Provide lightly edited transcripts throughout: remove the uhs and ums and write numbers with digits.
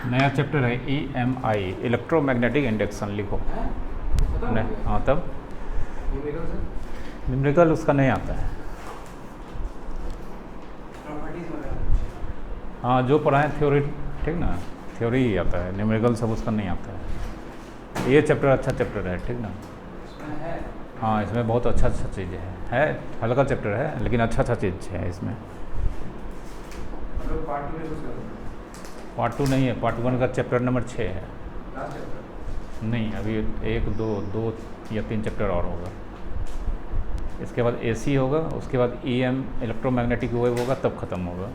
नया चैप्टर है EMI, electromagnetic induction, लिखो। नहीं, हाँ तब न्यूमेरिकल उसका नहीं आता है। हाँ जो पढ़ाएं थ्योरी, ठीक ना, थ्योरी ही आता है, न्यूमेरिकल सब उसका नहीं आता है। ये चैप्टर अच्छा चैप्टर है, ठीक ना। हाँ इसमें बहुत अच्छा अच्छा चीज़ है हल्का चैप्टर है लेकिन अच्छा अच्छा चीज़ है इसमें। पार्ट 2 नहीं है, पार्ट 1 का चैप्टर नंबर 6 है। नहीं अभी 1 2 या 3 चैप्टर और होगा। इसके बाद AC होगा, उसके बाद EM इलेक्ट्रोमैग्नेटिक वेव होगा, तब खत्म होगा।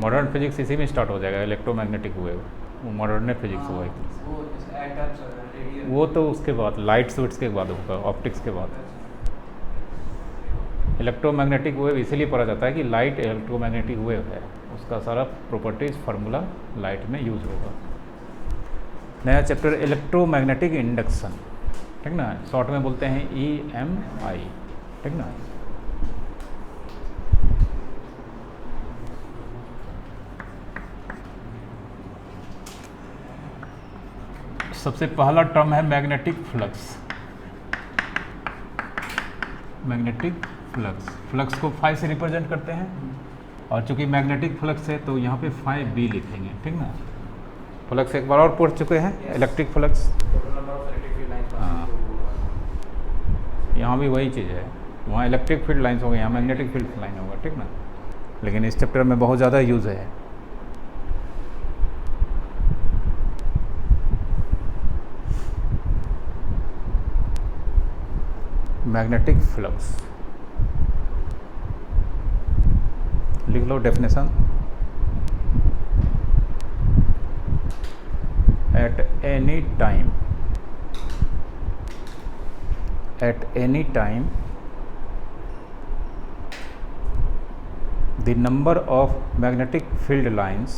मॉडर्न फिजिक्स इसी में स्टार्ट हो जाएगा, इलेक्ट्रोमैग्नेटिक वेव, वो मॉडर्न फिजिक्स हुआ। वो तो उसके बाद लाइट स्विट्स के बाद होगा, ऑप्टिक्स के बाद। इलेक्ट्रोमैग्नेटिक वेव इसीलिए पढ़ा जाता है कि लाइट इलेक्ट्रोमैग्नेटिक वेव है, उसका सारा प्रॉपर्टीज फार्मूला लाइट में यूज होगा। नया चैप्टर इलेक्ट्रोमैग्नेटिक इंडक्शन, ठीक ना, शॉर्ट में बोलते हैं EMI, ठीक ना। सबसे पहला टर्म है magnetic flux. Magnetic flux, flux को फाई से रिप्रेजेंट करते हैं, और चूंकि मैग्नेटिक फ्लक्स है तो यहाँ पे फाई B लिखेंगे, ठीक ना। फ्लक्स एक बार और पढ़ चुके हैं, इलेक्ट्रिक फ्लक्स। हाँ यहाँ भी वही चीज़ है, वहाँ इलेक्ट्रिक फील्ड लाइन्स होंगे, यहाँ मैग्नेटिक फील्ड लाइन होगा, ठीक ना। लेकिन इस चैप्टर में बहुत ज़्यादा यूज़ है। मैग्नेटिक फ्लक्स लिख लो definition. At any time the number of magnetic field lines,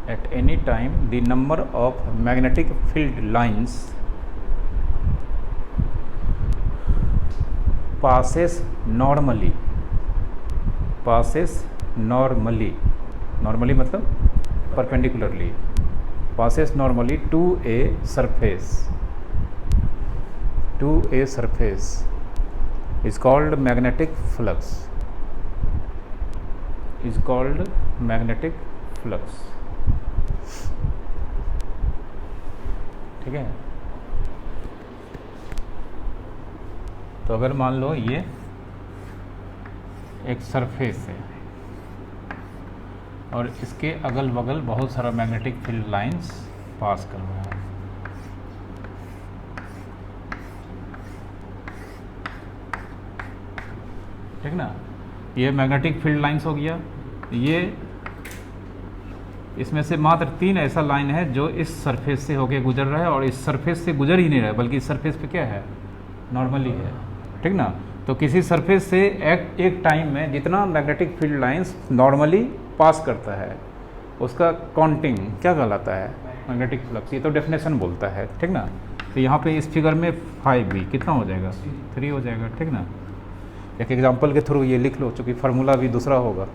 at any time the number of magnetic field lines passes normally मतलब perpendicularly, passes normally to a surface is called magnetic flux, ठीक है। तो अगर मान लो ये एक surface है और इसके अगल बगल बहुत सारा मैग्नेटिक फील्ड लाइंस पास कर रहा है, ठीक ना। ये मैग्नेटिक फील्ड लाइंस हो गया। ये इसमें से मात्र 3 ऐसा लाइन है जो इस सरफेस से होके गुजर रहा है, और इस सरफेस से गुजर ही नहीं रहा है बल्कि इस सरफेस पे क्या है, नॉर्मली है, ठीक ना। तो किसी सरफेस से एक टाइम में जितना मैग्नेटिक फील्ड लाइंस नॉर्मली पास करता है उसका काउंटिंग क्या कहलाता है, मैग्नेटिक फ्लक्स। ये तो डेफिनेशन बोलता है, ठीक ना। तो यहाँ पे इस फिगर में 5B कितना हो जाएगा, 3 हो जाएगा, ठीक ना। एक एग्जांपल के थ्रू ये लिख लो, चूँकि फार्मूला भी दूसरा होगा।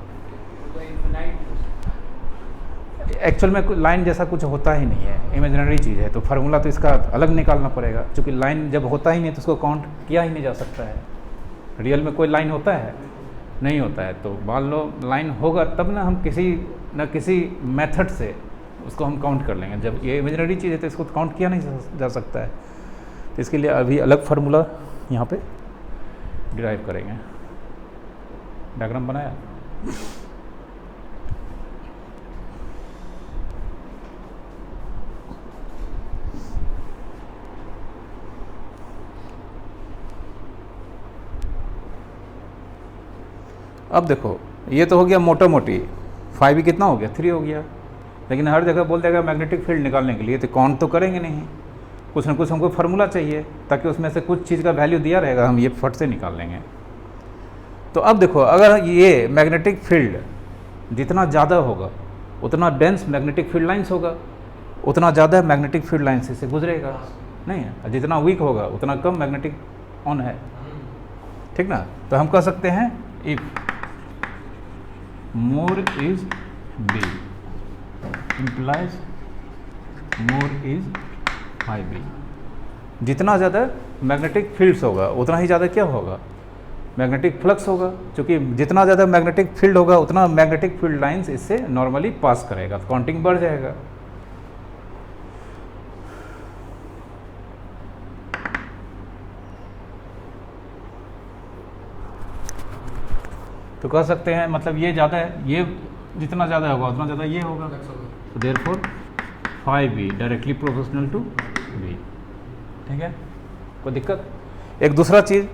एक्चुअल में लाइन जैसा कुछ होता ही नहीं है, इमेजिनरी चीज़ है, तो फार्मूला तो इसका अलग निकालना पड़ेगा, क्योंकि लाइन जब होता ही नहीं तो उसको काउंट किया ही नहीं जा सकता है। रियल में कोई लाइन होता है, नहीं होता है। तो मान लो लाइन होगा तब ना हम किसी मेथड से उसको हम काउंट कर लेंगे। जब ये इमेजिनरी चीज़ है तो इसको काउंट किया नहीं जा सकता है, तो इसके लिए अभी अलग फार्मूला यहाँ पे डिराइव करेंगे। डायग्राम बनाया। अब देखो ये तो हो गया मोटा मोटी, 5 कितना हो गया, 3 हो गया। लेकिन हर जगह बोल देगा मैग्नेटिक फील्ड निकालने के लिए, तो काउंट तो करेंगे नहीं, कुछ ना कुछ हमको फार्मूला चाहिए, ताकि उसमें से कुछ चीज़ का वैल्यू दिया रहेगा, हम ये फट से निकाल लेंगे। तो अब देखो, अगर ये मैग्नेटिक फील्ड जितना ज़्यादा होगा उतना डेंस मैग्नेटिक फील्ड लाइंस होगा, उतना ज़्यादा मैग्नेटिक फील्ड लाइंस से गुजरेगा, नहीं है। जितना वीक होगा उतना कम मैग्नेटिक ऑन है, ठीक ना। तो हम कह सकते हैं if more is B implies more is high B. जितना ज़्यादा मैग्नेटिक फील्ड्स होगा उतना ही ज़्यादा क्या होगा, मैग्नेटिक फ्लक्स होगा। क्योंकि जितना ज़्यादा मैग्नेटिक फील्ड होगा उतना मैग्नेटिक फील्ड लाइंस इससे नॉर्मली पास करेगा, तो काउंटिंग बढ़ जाएगा। तो कह सकते हैं मतलब ये ज़्यादा है, ये जितना ज़्यादा होगा उतना ज़्यादा ये होगा। तो therefore phi B directly proportional to B. ठीक है, कोई दिक्कत। एक दूसरा चीज़,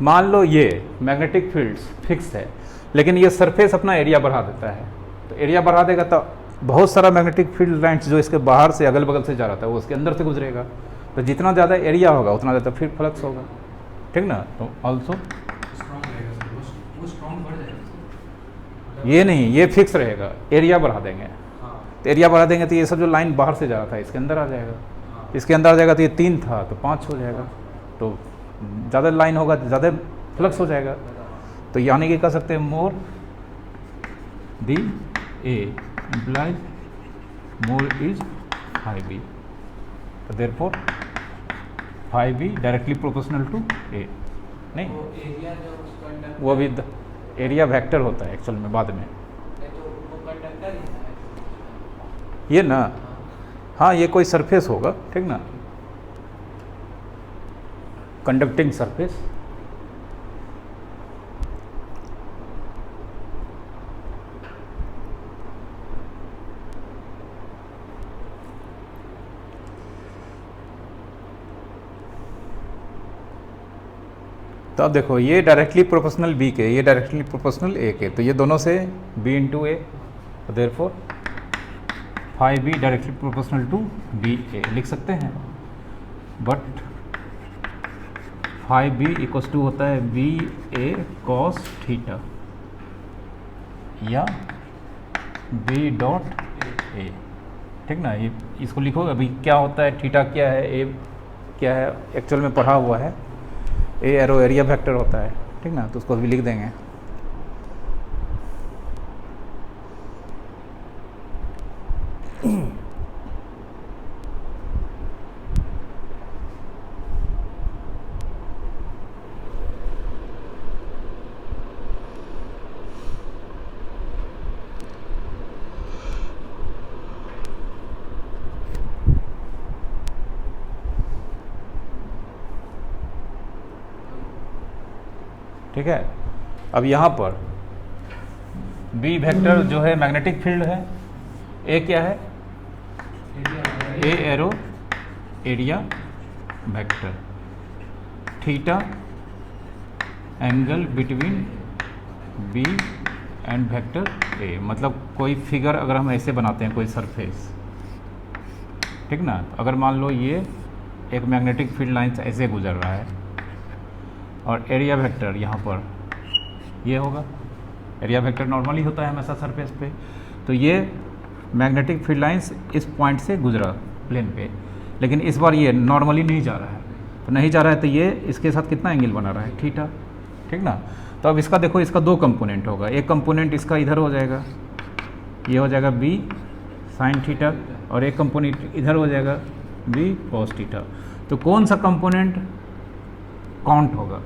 मान लो ये मैग्नेटिक फील्ड्स फिक्स है लेकिन ये सरफेस अपना एरिया बढ़ा देता है, तो एरिया बढ़ा देगा तो बहुत सारा मैग्नेटिक फील्ड लाइन्स जो इसके बाहर से अगल बगल से जा रहा था वो उसके अंदर से गुजरेगा। तो जितना ज़्यादा एरिया होगा उतना ज़्यादा फिर फ्लक्स होगा। ठीक ना। तो ऑल्सो ये नहीं, ये फिक्स रहेगा, एरिया बढ़ा देंगे। तो एरिया बढ़ा देंगे तो ये सब जो लाइन बाहर से जा रहा था इसके अंदर आ जाएगा, इसके अंदर आ जाएगा तो ये 3 था तो 5 हो जाएगा। तो ज़्यादा लाइन होगा तो ज़्यादा फ्लक्स हो जाएगा। तो यानी कि कह सकते हैं more the A implies more is high B. तो therefore phi B directly proportional to A. नहीं, वो भी एरिया वेक्टर होता है एक्चुअल में बाद में। ये ना, हाँ ये कोई सरफेस होगा। ठीक ना, कंडक्टिंग सरफेस। तो अब देखो ये डायरेक्टली प्रोपोर्शनल बी के, ये डायरेक्टली प्रोपोर्शनल ए के, तो ये दोनों से B into A. Therefore phi B directly proportional to B A लिख सकते हैं। But phi B equals to होता है बी ए कॉस थीटा या बी डॉट ए। ठीक ना, ये इसको लिखोगे अभी क्या होता है, थीटा क्या है, ए क्या है, एक्चुअल में पढ़ा हुआ है। ए एरो एरिया वेक्टर होता है। ठीक ना, तो उसको भी लिख देंगे। ठीक है, अब यहाँ पर बी वेक्टर जो है मैग्नेटिक फील्ड है, ए क्या है, A arrow area vector, theta angle between B and vector A. मतलब कोई फिगर अगर हम ऐसे बनाते हैं कोई सरफेस, ठीक ना, अगर मान लो ये एक मैग्नेटिक फील्ड लाइन ऐसे गुजर रहा है और एरिया वेक्टर यहाँ पर ये होगा। एरिया वेक्टर नॉर्मली होता है हमेशा सरफेस पे। तो ये मैग्नेटिक फील्ड लाइंस इस पॉइंट से गुजरा प्लेन पे, लेकिन इस बार ये नॉर्मली नहीं जा रहा है। तो नहीं जा रहा है तो ये इसके साथ कितना एंगल बना रहा है, थीटा। ठीक ना। तो अब इसका देखो, इसका 2 कंपोनेंट होगा। एक कंपोनेंट इसका इधर हो जाएगा, ये हो जाएगा बी साइन थीटा, और एक कंपोनेंट इधर हो जाएगा बी कॉस थीटा। तो कौन सा कंपोनेंट काउंट होगा,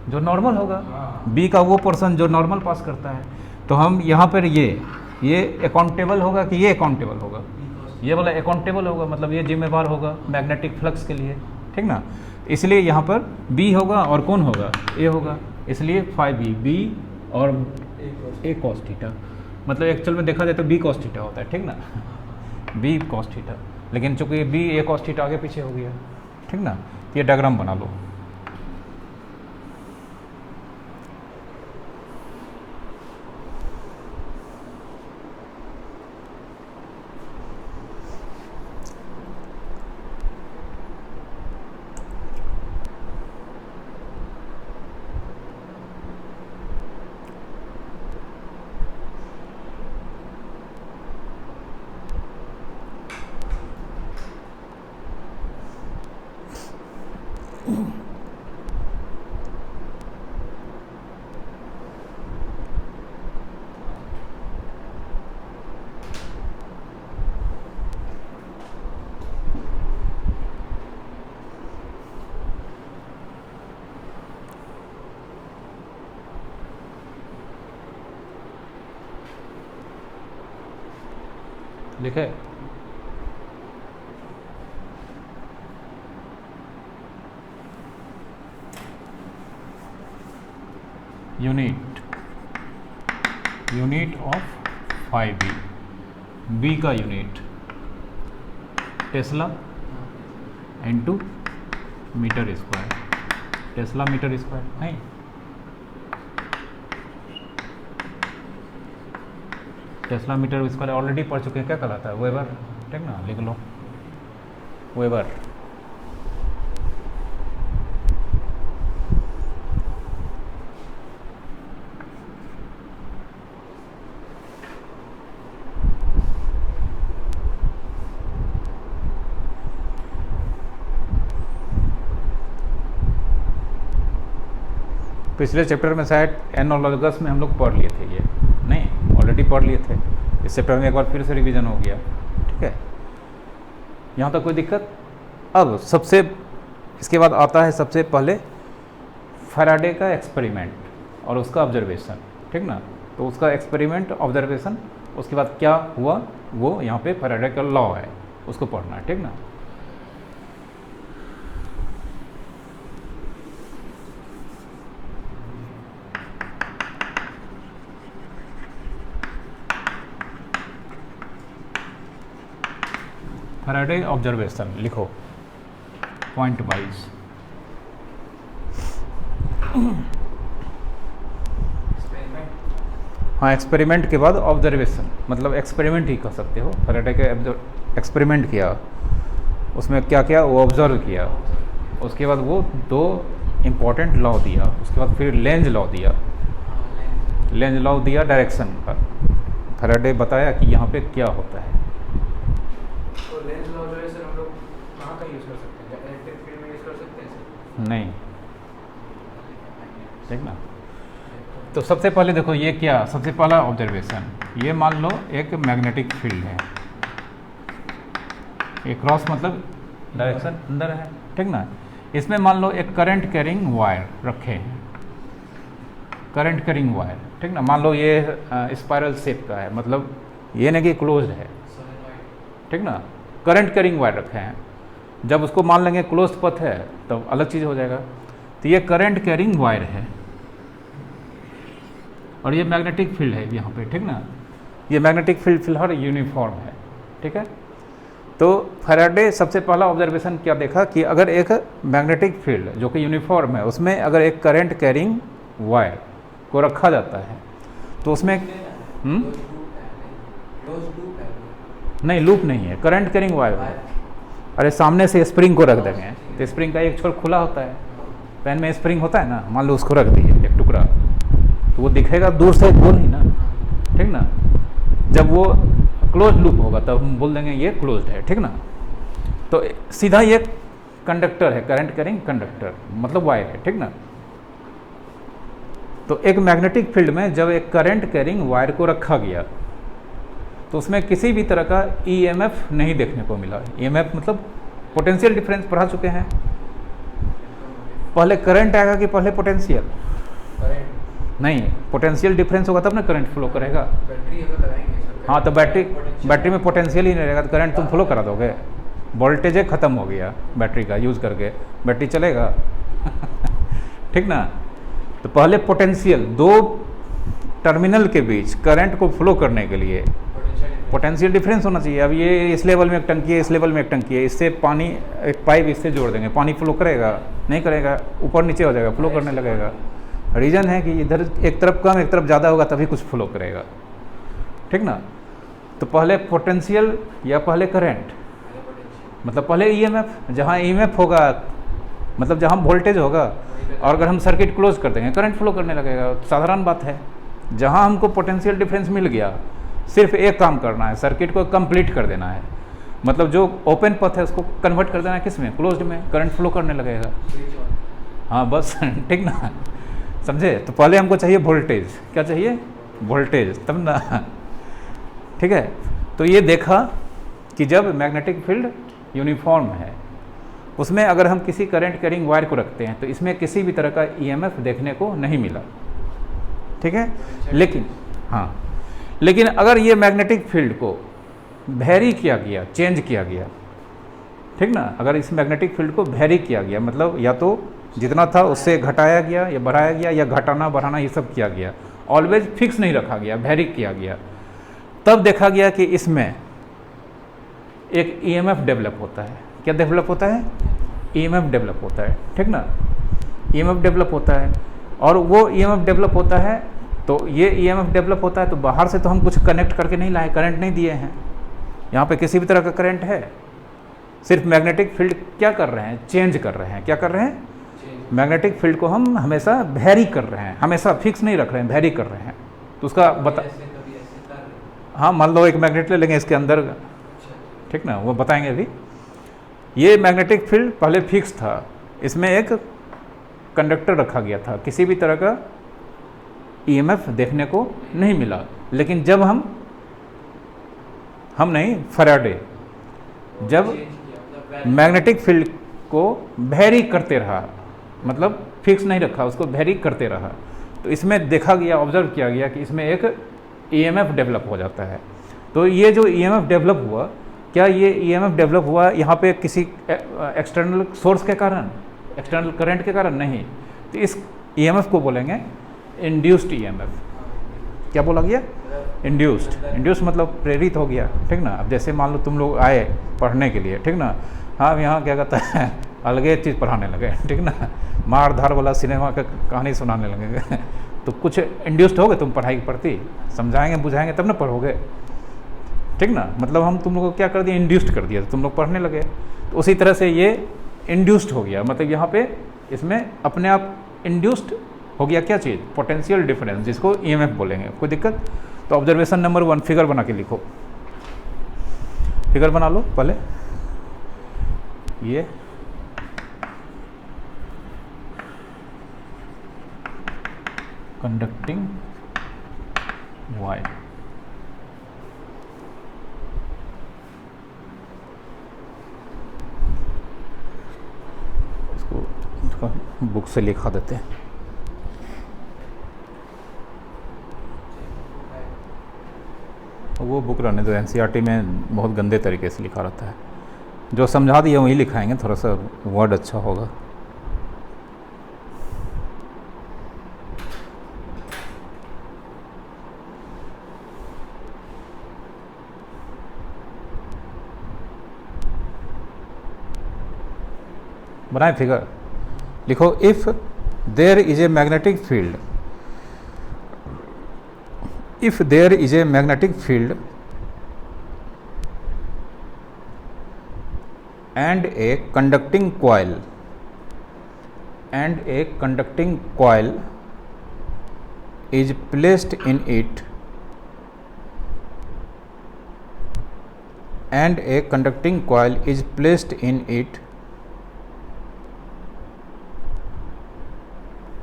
जो नॉर्मल होगा, बी का वो पोर्शन जो नॉर्मल पास करता है। तो हम यहाँ पर ये अकाउंटेबल होगा कि ये अकाउंटेबल होगा, ये वाला अकाउंटेबल होगा, मतलब ये जिम्मेवार होगा मैग्नेटिक फ्लक्स के लिए। ठीक ना, इसलिए यहाँ पर बी होगा और कौन होगा, ए होगा। इसलिए फाई बी और ए कॉस थीटा, मतलब एक्चुअल में देखा जाए तो बी कॉस थीटा होता है। ठीक ना, बी कॉस थीटा, लेकिन चूंकि बी ए कॉस थीटा आगे पीछे हो गया। ठीक ना, ये डायग्राम बना लो। लिखे? यूनिट ऑफ 5B, बी का unit tesla into metre square, tesla metre square नहीं, टेस्ला मीटर स्क्वायर ऑलरेडी पढ़ चुके हैं, क्या कहलाता है? वेबर, ठीक ना, लिख लो वेबर। पिछले चैप्टर में शायद एनालॉगस में हम लोग पढ़ लिए थे, ये नहीं ऑलरेडी पढ़ लिए थे, इस चैप्टर में एक बार फिर से रिवीजन हो गया, ठीक है, यहाँ तक कोई दिक्कत? अब सबसे इसके बाद आता है सबसे पहले फैराडे का एक्सपेरिमेंट और उसका ऑब्जर्वेशन, ठीक ना, तो उसका एक्सपेरिमेंट ऑब्जर्वेशन, उसके बाद क्या हुआ वो यहाँ पे फैराडे का लॉ है, उसको पढ़ना है, ठीक ना। फैराडे ऑब्जर्वेशन लिखो पॉइंट वाइज। हाँ, एक्सपेरिमेंट के बाद ऑब्जर्वेशन, मतलब एक्सपेरिमेंट ही कह सकते हो। फैराडे के एक्सपेरिमेंट किया, उसमें क्या किया, वो ऑब्जर्व किया, उसके बाद वो दो इम्पॉर्टेंट लॉ दिया, उसके बाद फिर लेंज लॉ दिया, लेंज लॉ दिया डायरेक्शन का। फैराडे बताया कि यहाँ पे क्या होता है। तो लेंज लॉ जो है सर हम लोग कहाँ का यूज़ कर सकते हैं? इलेक्ट्रिक फील्ड में यूज़ कर सकते हैं सर? नहीं, ठीक ना। तो सबसे पहले देखो ये क्या, सबसे पहला ऑब्जर्वेशन, ये मान लो एक मैग्नेटिक फील्ड है, ये क्रॉस मतलब डायरेक्शन अंदर है, ठीक ना। इसमें मान लो एक करंट कैरिंग वायर रखे हैं, करंट कैरिंग वायर, ठीक ना। मान लो ये स्पाइरल शेप का है, मतलब ये नहीं कि क्लोज्ड है, ठीक ना। करंट कैरिंग वायर रखे हैं, जब उसको मान लेंगे क्लोज्ड पथ है तब अलग चीज़ हो जाएगा। तो ये करंट कैरिंग वायर है और ये मैग्नेटिक फील्ड है यहाँ पे, ठीक ना। ये मैग्नेटिक फील्ड फिलहाल यूनिफॉर्म है, ठीक है। तो फैराडे सबसे पहला ऑब्जर्वेशन क्या देखा कि अगर एक मैग्नेटिक फील्ड जो कि यूनिफॉर्म है उसमें अगर एक करंट कैरिंग वायर को रखा जाता है तो उसमें नहीं, लूप नहीं है, करंट कैरिंग वायर है। अरे सामने से स्प्रिंग को रख देंगे तो स्प्रिंग का एक छोर खुला होता है, पेन में स्प्रिंग होता है ना, मान लो उसको रख दिए एक टुकड़ा, तो वो दिखेगा दूर से गोल ही ना, ठीक ना। जब वो क्लोज लूप होगा तब हम बोल देंगे ये क्लोज्ड है, ठीक ना। तो सीधा ये कंडक्टर है, करंट कैरिंग कंडक्टर मतलब वायर है, ठीक ना। तो एक मैग्नेटिक फील्ड में जब एक करंट कैरिंग वायर को रखा गया तो उसमें किसी भी तरह का ईएमएफ नहीं देखने को मिला। ईएमएफ मतलब पोटेंशियल डिफरेंस पढ़ा चुके हैं, पहले करंट आएगा कि पहले पोटेंशियल? नहीं, पोटेंशियल डिफरेंस होगा तब ना करंट फ्लो करेगा। बैटरी अगर लगाएंगे सर, हाँ, तो बैटरी में पोटेंशियल ही नहीं रहेगा तो करंट तुम फ्लो करा दोगे, वोल्टेज ख़त्म हो गया बैटरी का यूज़ करके, बैटरी चलेगा? ठीक ना। तो पहले पोटेंशियल, दो टर्मिनल के बीच करंट को फ्लो करने के लिए पोटेंशियल डिफरेंस होना चाहिए। अब ये इस लेवल में एक टंकी है, इस लेवल में एक टंकी है, इससे पानी एक पाइप इससे जोड़ देंगे, पानी फ्लो करेगा? नहीं करेगा, ऊपर नीचे हो जाएगा, फ्लो करने लगेगा। रीज़न है कि इधर एक तरफ कम एक तरफ ज़्यादा होगा तभी कुछ फ्लो करेगा, ठीक ना। तो पहले पोटेंशियल या पहले करंट, मतलब पहले ईएमएफ, जहाँ ईएमएफ होगा मतलब जहाँ वोल्टेज होगा, और अगर हम सर्किट क्लोज कर देंगे करंट फ्लो करने लगेगा। साधारण बात है। जहाँ हमको पोटेंशियल डिफरेंस मिल गया, सिर्फ एक काम करना है, सर्किट को कंप्लीट कर देना है, मतलब जो ओपन पथ है उसको कन्वर्ट कर देना है किस में, क्लोज्ड में, करंट फ्लो करने लगेगा। हाँ बस, ठीक ना, समझे। तो पहले हमको चाहिए वोल्टेज, क्या चाहिए? वोल्टेज, तब ना, ठीक है। तो ये देखा कि जब मैग्नेटिक फील्ड यूनिफॉर्म है उसमें अगर हम किसी करंट कैरिंग वायर को रखते हैं तो इसमें किसी भी तरह का ईएमएफ देखने को नहीं मिला, ठीक है। लेकिन हाँ, लेकिन अगर ये मैग्नेटिक फील्ड को वेरी किया गया, चेंज किया गया, ठीक ना। अगर इस मैग्नेटिक फील्ड को वेरी किया गया मतलब या तो जितना था उससे घटाया गया या बढ़ाया गया या घटाना बढ़ाना ये सब किया गया, ऑलवेज फिक्स नहीं रखा गया, वेरी किया गया, तब देखा गया कि इसमें एक ईएमएफ डेवलप होता है। क्या डेवलप होता है? ईएमएफ डेवलप होता है, ठीक ना। ईएमएफ डेवलप होता है और वो ईएमएफ डेवलप होता है तो ये ईएमएफ डेवलप होता है तो बाहर से तो हम कुछ कनेक्ट करके नहीं लाए, करंट नहीं दिए हैं, यहाँ पे किसी भी तरह का करंट है, सिर्फ मैग्नेटिक फील्ड क्या कर रहे हैं? चेंज कर रहे हैं। क्या कर रहे हैं? मैग्नेटिक फील्ड को हम हमेशा वेरी कर रहे हैं, हमेशा फिक्स नहीं रख रहे हैं, वेरी कर रहे हैं। तो उसका बता, हाँ मान लो एक मैग्नेट ले लेंगे इसके अंदर, ठीक ना, वो बताएंगे अभी। ये मैग्नेटिक फील्ड पहले फिक्स था, इसमें एक कंडक्टर रखा गया था, किसी भी तरह का ईएमएफ देखने को नहीं मिला। लेकिन जब हम नहीं, फैराडे जब मैग्नेटिक फील्ड को वेरी करते रहा, मतलब फिक्स नहीं रखा, उसको वेरी करते रहा, तो इसमें देखा गया, ऑब्जर्व किया गया कि इसमें एक ईएमएफ डेवलप हो जाता है। तो ये जो ईएमएफ डेवलप हुआ, क्या ये ईएमएफ डेवलप हुआ यहाँ पे किसी एक्सटर्नल सोर्स के कारण, एक्सटर्नल करंट के कारण? नहीं। तो इस ईएमएफ को बोलेंगे इंड्यूस्ड ईएमएफ। क्या बोला गया? इंड्यूस्ड। इंड्यूस्ड मतलब प्रेरित हो गया, ठीक ना। अब जैसे मान लो तुम लोग आए पढ़ने के लिए, ठीक ना, हाँ यहाँ क्या कहता है अलगे चीज़ पढ़ाने लगे, ठीक ना, मार धार वाला सिनेमा का कहानी सुनाने लगेंगे तो कुछ इंड्यूस्ड हो गए तुम पढ़ाई के प्रति, समझाएंगे बुझाएंगे तब ना पढ़ोगे, ठीक ना। मतलब हम तुम लोग को क्या कर दिया? इंड्यूस्ड कर दिया, तो तुम लोग पढ़ने लगे। तो उसी तरह से ये इंड्यूस्ड हो गया, मतलब यहाँ पे इसमें अपने आप इंड्यूस्ड हो गया क्या चीज़? पोटेंशियल डिफरेंस, जिसको ईएमएफ बोलेंगे। कोई दिक्कत? तो ऑब्जर्वेशन नंबर 1 फिगर बना के लिखो, फिगर बना लो पहले। ये कंडक्टिंग वायर, इसको बुक से लिखा देते हैं। वो बुक रहने दो, एनसीईआरटी में बहुत गंदे तरीके से लिखा रहता है। जो समझा दिया वही लिखाएंगे, थोड़ा सा वर्ड अच्छा होगा। बनाए फिगर, लिखो if there is a magnetic field, if there is a magnetic field and a conducting coil is placed in it and a conducting coil is placed in it,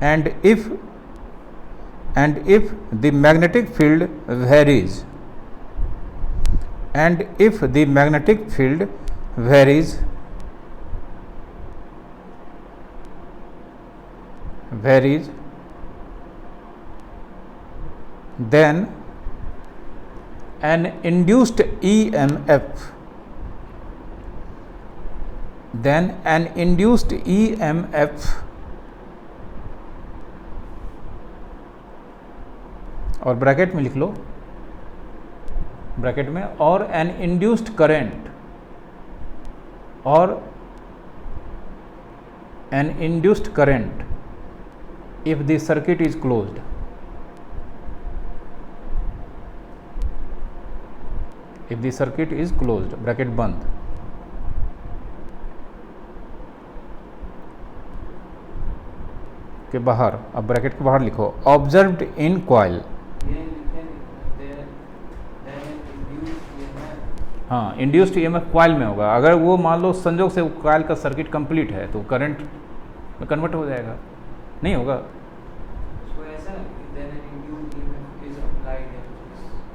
and if the magnetic field varies, then an induced EMF और bracket में लिख लो, bracket में, और an induced current, और an induced current if the circuit is closed, if the circuit is closed, bracket बंद। के बाहर, अब ब्रैकेट के बाहर लिखो ऑब्जर्व्ड इन कॉइल। हाँ, इंड्यूस्ड ईएमएफ कॉइल में होगा। अगर वो मान लो संजोग से कॉइल का सर्किट कंप्लीट है तो करंट में कन्वर्ट हो जाएगा, नहीं होगा?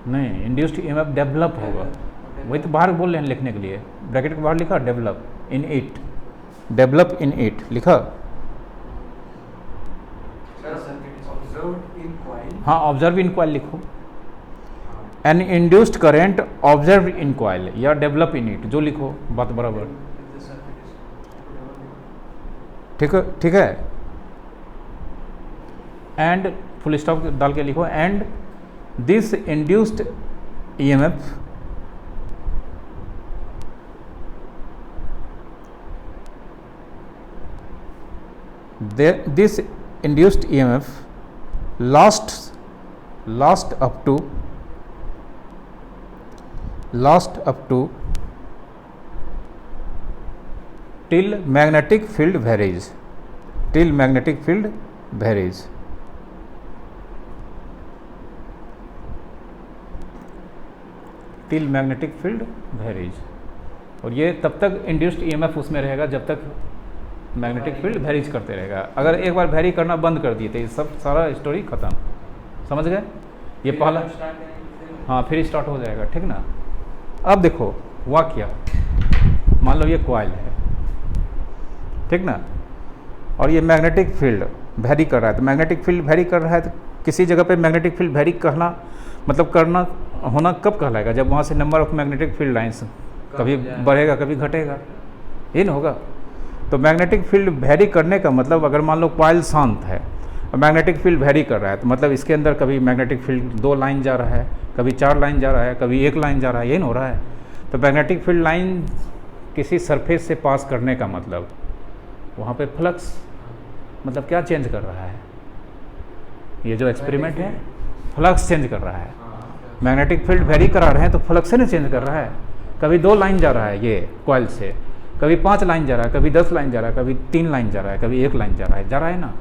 नहीं, इंड्यूस्ड ईएमएफ डेवलप होगा, वही तो बाहर बोल रहे हैं लिखने के लिए। ब्रैकेट के बाहर लिखा develop in it, develop in it लिखा। हाँ, ऑब्जर्व इन कॉइल लिखो, an induced current observe in coil या डेवलप इन इट, जो लिखो बात बराबर, ठीक है। एंड फुल स्टॉप डाल के लिखो, and this induced EMF this induced EMF lasts up to till magnetic field varies, till magnetic field varies. till magnetic field varies, और ये तब तक इंड्यूस्ड ईएमएफ उसमें रहेगा जब तक मैग्नेटिक फील्ड वेरीज करते रहेगा। अगर एक बार वेरी करना बंद कर दिए तो ये सब सारा स्टोरी खत्म, समझ गए? ये पहला, हाँ फिर स्टार्ट हो जाएगा, ठीक ना। अब देखो हुआ क्या, मान लो ये कॉइल है, ठीक ना, और ये मैग्नेटिक फील्ड वेरी कर रहा है। तो मैग्नेटिक फील्ड वेरी कर रहा है तो किसी जगह पे मैग्नेटिक फील्ड वेरी करना मतलब करना होना कब कहलाएगा, जब वहाँ से number of magnetic field lines कभी बढ़ेगा कभी घटेगा, ये ना होगा। तो मैग्नेटिक फील्ड वेरी करने का मतलब, अगर मान लो कॉइल शांत है और मैग्नेटिक फील्ड वेरी कर रहा है तो मतलब इसके अंदर कभी मैग्नेटिक फील्ड 2 लाइन जा रहा है, कभी 4 लाइन जा रहा है, कभी 1 लाइन जा रहा है, ये ना हो रहा है। तो मैग्नेटिक फील्ड लाइन किसी सरफेस से पास करने का मतलब वहाँ पे फ्लक्स मतलब क्या चेंज कर रहा है, ये जो एक्सपेरिमेंट है फ्लक्स चेंज कर रहा है। मैग्नेटिक फील्ड वेरी करा रहे हैं तो फ्लक्स से नहीं चेंज कर रहा है। कभी 2 लाइन जा रहा है ये कॉइल से, कभी 5 लाइन जा रहा है, कभी 10 लाइन जा रहा है, कभी 3 लाइन जा रहा है, कभी 1 लाइन जा रहा है ना।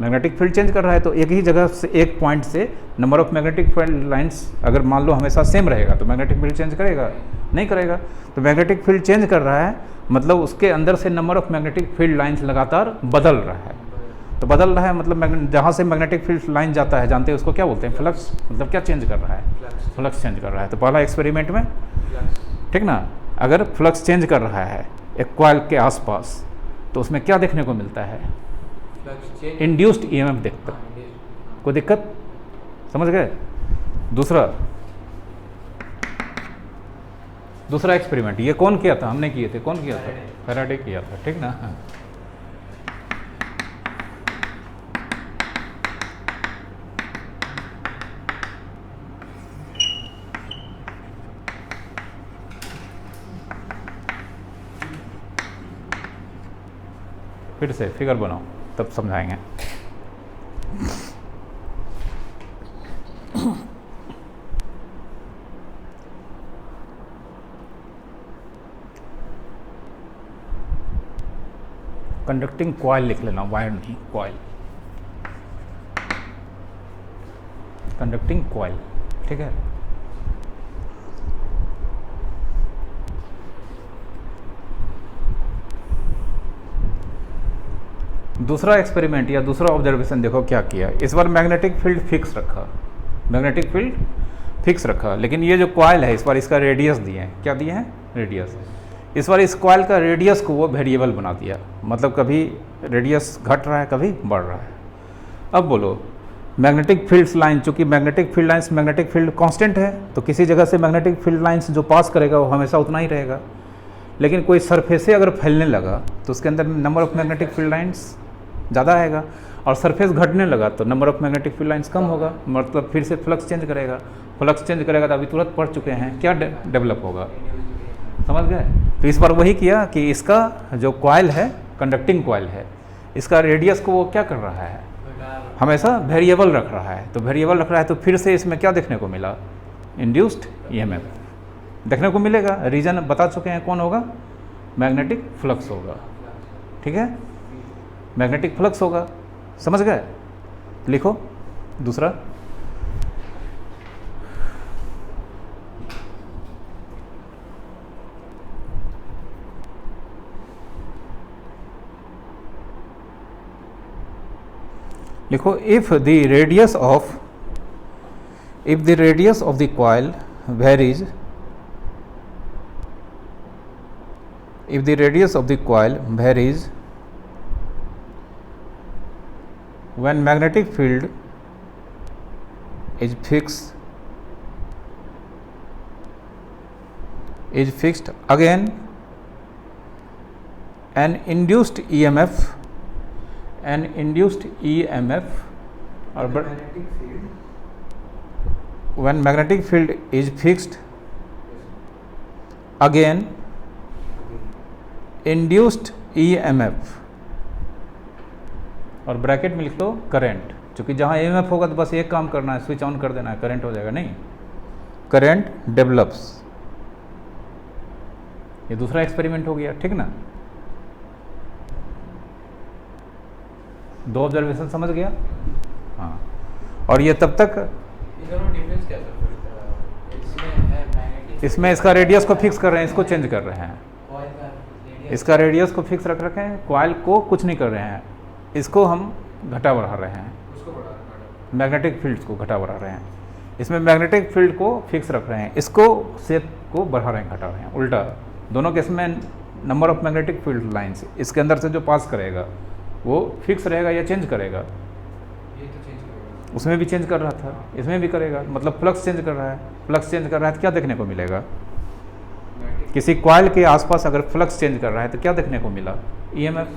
मैग्नेटिक फील्ड चेंज कर रहा है तो एक ही जगह से, एक पॉइंट से number of magnetic field lines अगर मान लो हमेशा सेम रहेगा तो मैग्नेटिक फील्ड चेंज करेगा, नहीं करेगा। तो मैग्नेटिक फील्ड चेंज कर रहा है मतलब उसके अंदर से number of magnetic field lines लगातार बदल रहा है। तो बदल रहा है मतलब जहाँ से मैग्नेटिक फील्ड लाइन जाता है, जानते हैं उसको क्या बोलते हैं, फ्लक्स। मतलब क्या चेंज कर रहा है, फ्लक्स चेंज कर रहा है। तो पहला एक्सपेरिमेंट में, ठीक ना, अगर फ्लक्स चेंज कर रहा है एक कॉइल के आसपास तो उसमें क्या देखने को मिलता है, इंड्यूस्ड ईएमएफ देखता। कोई दिक्कत, समझ गए? दूसरा एक्सपेरिमेंट ये कौन किया था, हमने किए थे, कौन किया था, फैराडे किया था, ठीक ना। फिर से फिगर बनाओ तब समझाएंगे। कंडक्टिंग कॉइल लिख लेना, वायर नहीं, कॉइल, कंडक्टिंग कॉइल, ठीक है। दूसरा एक्सपेरिमेंट या दूसरा ऑब्जर्वेशन देखो क्या किया। इस बार मैग्नेटिक फील्ड फिक्स रखा, मैग्नेटिक फील्ड फिक्स रखा, लेकिन ये जो कॉइल है इस बार इसका रेडियस दिए हैं, क्या दिए हैं, रेडियस। इस बार इस कॉइल का रेडियस को वो वेरिएबल बना दिया, मतलब कभी रेडियस घट रहा है कभी बढ़ रहा है। अब बोलो मैग्नेटिक फील्ड लाइन, चूँकि magnetic field lines magnetic field constant है तो किसी जगह से मैग्नेटिक फील्ड लाइन्स जो पास करेगा वो हमेशा उतना ही रहेगा। लेकिन कोई सरफेस से अगर फैलने लगा तो उसके अंदर number of magnetic field lines ज़्यादा आएगा, और सरफेस घटने लगा तो number of magnetic field lines कम होगा, मतलब फिर से फ्लक्स चेंज करेगा। फ्लक्स चेंज करेगा तो अभी तुरंत पढ़ चुके हैं क्या डेवलप होगा, समझ गए। तो इस बार वही किया कि इसका जो कॉइल है, कंडक्टिंग कॉइल है, इसका रेडियस को वो क्या कर रहा है, हमेशा वेरिएबल रख रहा है। तो वेरिएबल रख रहा है तो फिर से इसमें क्या देखने को मिला, इंड्यूस्ड ईएमएफ देखने को मिलेगा। रीजन बता चुके हैं कौन होगा, मैग्नेटिक फ्लक्स होगा, ठीक है, मैग्नेटिक फ्लक्स होगा, समझ गए। लिखो दूसरा, लिखो if the radius of the coil varies, if the radius of the coil varies when magnetic field is fixed is fixed. Again, an induced EMF or Magnetic field. when magnetic field is fixed, again induced EMF और bracket में लिख लो current, क्योंकि जहाँ EMF होगा तो बस एक काम करना है, स्विच ऑन कर देना है, करंट हो जाएगा। नहीं, करंट डेवलप्स। ये दूसरा एक्सपेरिमेंट हो गया, ठीक ना। दो ऑब्जर्वेशन समझ गया। हाँ, और ये तब तक डिफरेंस क्या है? इसमें इसका रेडियस को फिक्स कर रहे हैं, इसको चेंज कर रहे हैं। इसका रेडियस को फिक्स रख रखे हैं, कॉइल को कुछ नहीं कर रहे हैं, इसको हम घटा बढ़ा रहे हैं, मैग्नेटिक फील्ड को घटा बढ़ा रहे हैं। इसमें मैग्नेटिक फील्ड को फिक्स रख रहे हैं, इसको शेप को बढ़ा रहे हैं, घटा रहे हैं, उल्टा। दोनों केस में number of magnetic field lines इसके अंदर से जो पास करेगा वो फिक्स रहेगा या चेंज करेगा? ये तो चेंज करेगा। उसमें भी चेंज कर रहा था, इसमें भी करेगा, मतलब फ्लक्स चेंज कर रहा है। फ्लक्स चेंज कर रहा है तो क्या देखने को मिलेगा? किसी कॉइल के आसपास अगर फ्लक्स चेंज कर रहा है तो क्या देखने को मिला? EMF,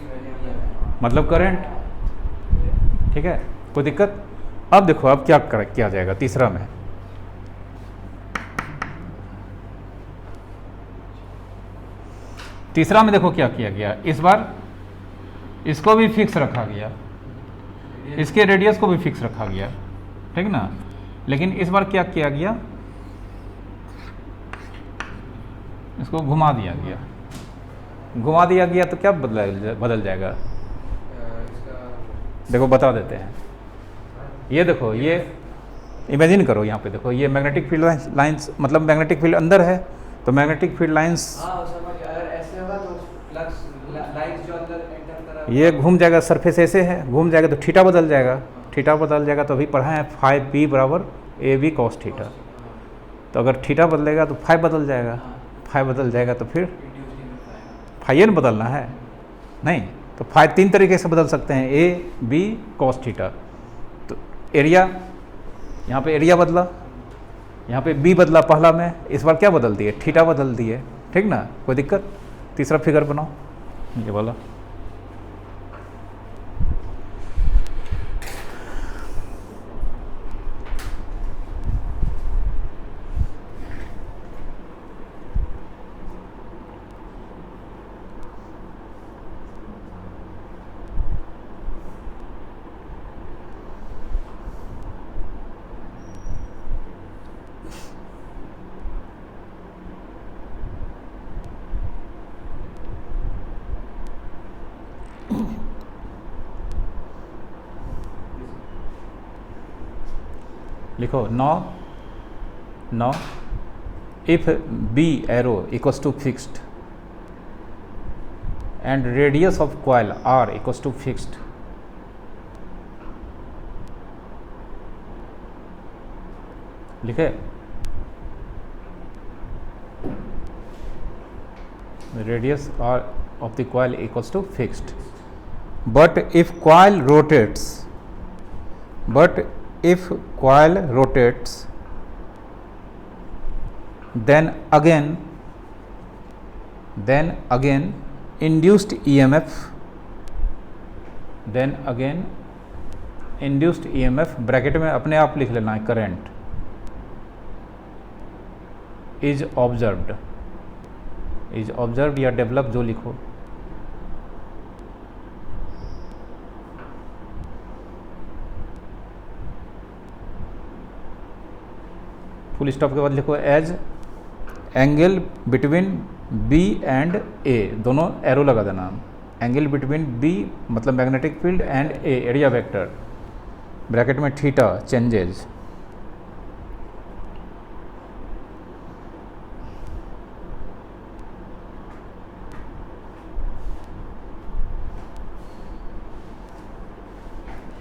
मतलब करंट। ठीक है, कोई दिक्कत? अब देखो अब क्या किया जाएगा तीसरा में। तीसरा में देखो क्या किया गया, इस बार इसको भी फिक्स रखा गया, इसके रेडियस को भी फिक्स रखा गया, ठीक ना। लेकिन इस बार क्या किया गया, इसको घुमा दिया गया। घुमा दिया गया तो क्या बदल जाएगा? देखो बता देते हैं। ये देखो, ये इमेजिन करो, यहाँ पे देखो, ये मैग्नेटिक फील्ड लाइंस, मतलब मैग्नेटिक फील्ड अंदर है तो मैग्नेटिक फील्ड लाइंस ये घूम जाएगा, सरफेस ऐसे है, घूम जाएगा तो थीटा बदल जाएगा। थीटा बदल जाएगा तो अभी पढ़ा है फाइव पी बराबर AB cos थीटा। तो अगर थीटा बदलेगा तो फाइव बदल जाएगा, फाइव बदल जाएगा तो फिर फाइव बदलना है नहीं, तो फाइव तीन तरीके से बदल सकते हैं, AB cos थीटा। तो एरिया, यहाँ पे एरिया बदला, यहाँ पे B बदला पहला में, इस बार क्या बदल दिए? थीटा बदल दिए, ठीक ना। कोई दिक्कत? तीसरा फिगर बनाओ, ये वाला। लिखो now if B arrow equals to fixed and radius of coil R equals to fixed, लिखे? Radius R of the coil equals to fixed, but if coil rotates, then again induced EMF bracket में अपने आप लिख लेना है, current is observed या develop, जो लिखो। फुल स्टॉप के बाद लिखो as angle between B and A, दोनों एरो लगा देना। एंगल बिटवीन B मतलब magnetic field and A area vector, bracket में थीटा चेंजेज।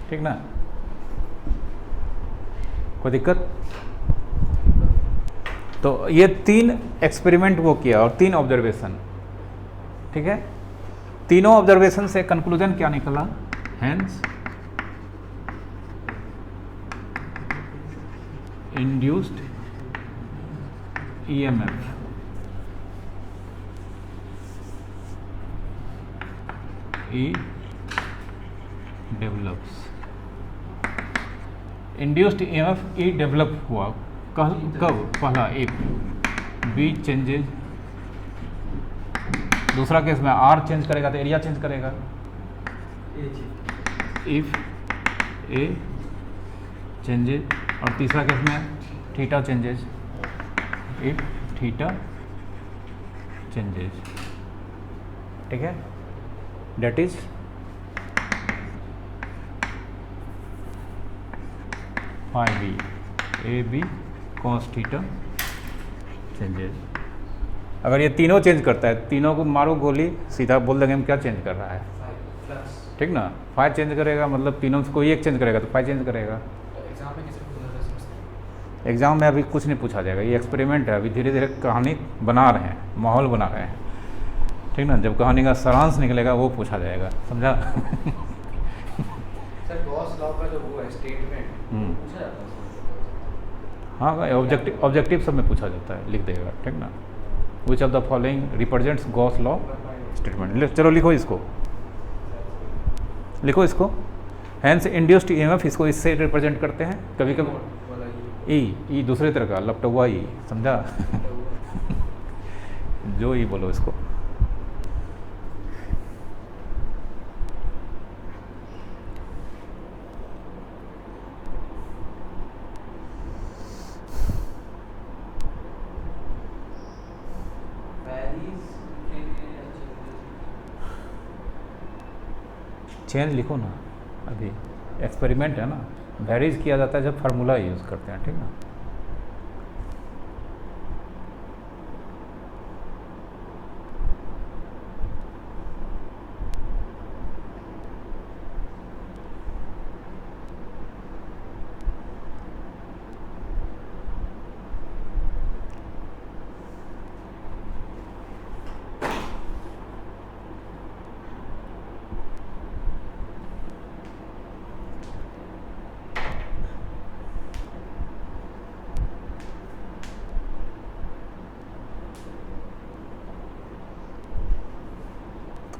ठीक ना, कोई दिक्कत? तो ये तीन एक्सपेरिमेंट वो किया और तीन ऑब्जर्वेशन, ठीक है। तीनों ऑब्जर्वेशन से कंक्लूजन क्या निकला? Hence induced EMF E develops, induced EMF E develop हुआ कब? पहला इफ, बी चेंजेज, दूसरा केस में आर चेंज करेगा तो एरिया चेंज करेगा, इफ ए चेंजेज, और तीसरा केस में theta changes, if theta changes, ठीक है, that is phi B A B cos theta changes. अगर ये तीनों चेंज करता है, तीनों को मारो गोली, सीधा बोल देंगे हम क्या चेंज कर रहा है, ठीक ना। फाइव चेंज करेगा मतलब तीनों से कोई एक चेंज करेगा तो फाइव चेंज करेगा। एग्ज़ाम में अभी कुछ नहीं पूछा जाएगा, ये एक्सपेरिमेंट है, अभी धीरे धीरे कहानी बना रहे हैं, माहौल बना रहे हैं, ठीक ना। जब कहानी का सारांश निकलेगा वो पूछा जाएगा, समझा। सर गॉस लॉ का जो वो है स्टेटमेंट पूछा जाता है? हाँ भाई, ऑब्जेक्टिव सब में पूछा जाता है, लिख देगा, ठीक ना। Which of the following represents Gauss law statement. चलो लिखो इसको, लिखो इसको। हैंस इंड्यूस्ड ईएमएफ, इसको इससे रिप्रेजेंट करते हैं कभी कभी। ई दूसरे तरह का लपटा हुआ ई, समझा। जो ई बोलो इसको। चेंज लिखो ना, अभी एक्सपेरिमेंट है ना, वेरीज किया जाता है जब फार्मूला यूज़ करते हैं, ठीक ना।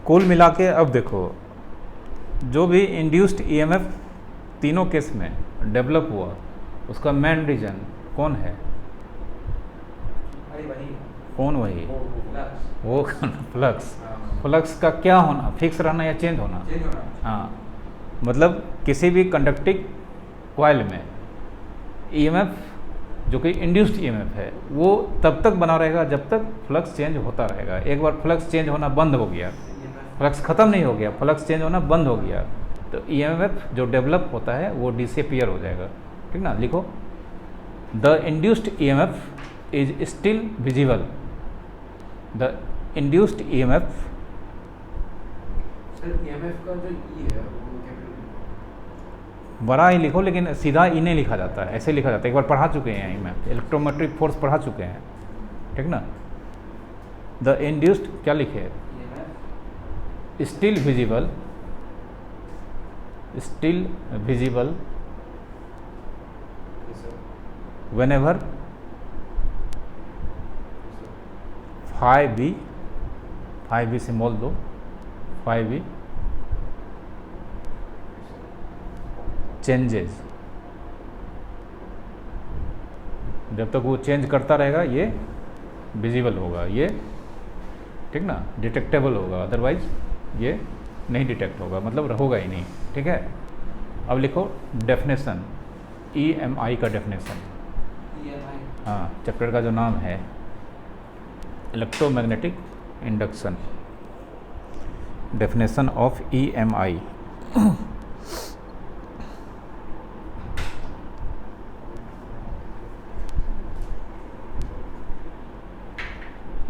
कुल मिला के अब देखो, जो भी इंड्यूस्ड ईएमएफ तीनों केस में डेवलप हुआ, उसका मेन रीजन कौन है? कौन? वही वो फ्लक्स। फ्लक्स का क्या होना, फिक्स रहना या चेंज होना? हाँ, मतलब किसी भी कंडक्टिंग कॉइल में ईएमएफ जो कि इंड्यूस्ड ईएमएफ है वो तब तक बना रहेगा जब तक फ्लक्स चेंज होता रहेगा। एक बार फ्लक्स चेंज होना बंद हो गया, फ्लक्स ख़त्म नहीं हो गया, फ्लक्स चेंज होना बंद हो गया, तो ईएमएफ जो डेवलप होता है वो डिसअपीयर हो जाएगा, ठीक ना। लिखो, the induced EMF is still visible. The induced EMF, sir EMF का जो ई है वो बड़ा ही लिखो, लेकिन सीधा ई नहीं लिखा जाता है, ऐसे लिखा जाता है। एक बार पढ़ा चुके हैं ईएमएफ, इलेक्ट्रोमोटिव फोर्स पढ़ा चुके हैं, ठीक ना। द इंड्यूस्ड क्या लिखे? Still visible, still visible whenever phi b symbol दो, phi b चेंजेस, जब तक वो चेंज करता रहेगा ये विजिबल होगा, ये ठीक ना, डिटेक्टेबल होगा, अदरवाइज ये नहीं डिटेक्ट होगा, मतलब होगा ही नहीं, ठीक है। अब लिखो डेफिनेशन, EMI का डेफिनेशन। हाँ, चैप्टर का जो नाम है electromagnetic induction, definition of EMI।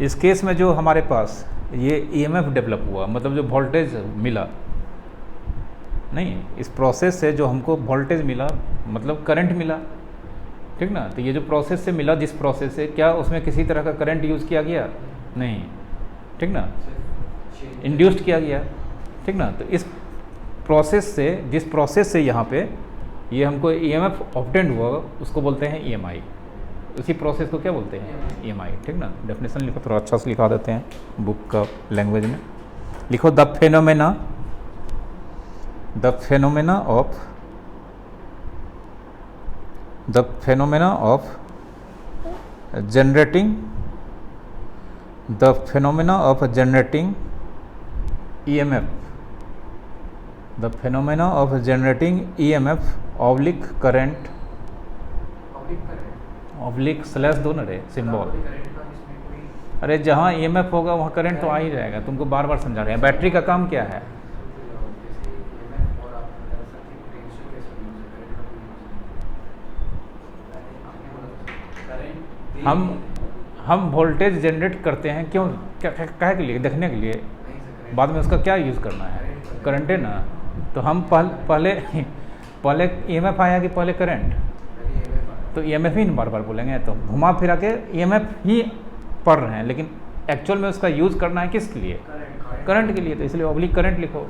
इस केस में जो हमारे पास ये EMF डेवलप हुआ, मतलब जो वोल्टेज मिला, नहीं, इस प्रोसेस से जो हमको वोल्टेज मिला मतलब करंट मिला, ठीक ना। तो ये जो प्रोसेस से मिला, जिस प्रोसेस से, क्या उसमें किसी तरह का करंट यूज़ किया गया? नहीं, ठीक ना, इंड्यूस्ड किया गया, ठीक ना। तो इस प्रोसेस से, जिस प्रोसेस से यहाँ पे ये हमको EMF ऑब्टेंड हुआ, उसको बोलते हैं EMI। उसी प्रोसेस को क्या बोलते हैं? EMI, ठीक ना। डेफिनेशन लिखो, थोड़ा अच्छा से लिखा देते हैं बुक का लैंग्वेज में। लिखो, the phenomena the phenomena of generating EMF, the phenomena of generating EMF oblique current, oblique slash दो ना रे सिंबल। अरे जहाँ EMF होगा वहाँ करंट तो आ ही जाएगा, तुमको बार बार समझा रहे हैं। बैटरी का काम क्या है? हम वोल्टेज जनरेट करते हैं क्यों? क्या के लिए? देखने के लिए। बाद में उसका क्या यूज़ करना है? करंट है ना। तो हम पहले EMF आया कि पहले करंट? तो EMF ही बार बार बोलेंगे, तो घुमा फिरा के EMF ही पढ़ रहे हैं, लेकिन एक्चुअल में उसका यूज़ करना है किसके लिए? करंट के लिए। तो इसलिए ऑब्लिक करंट लिखो।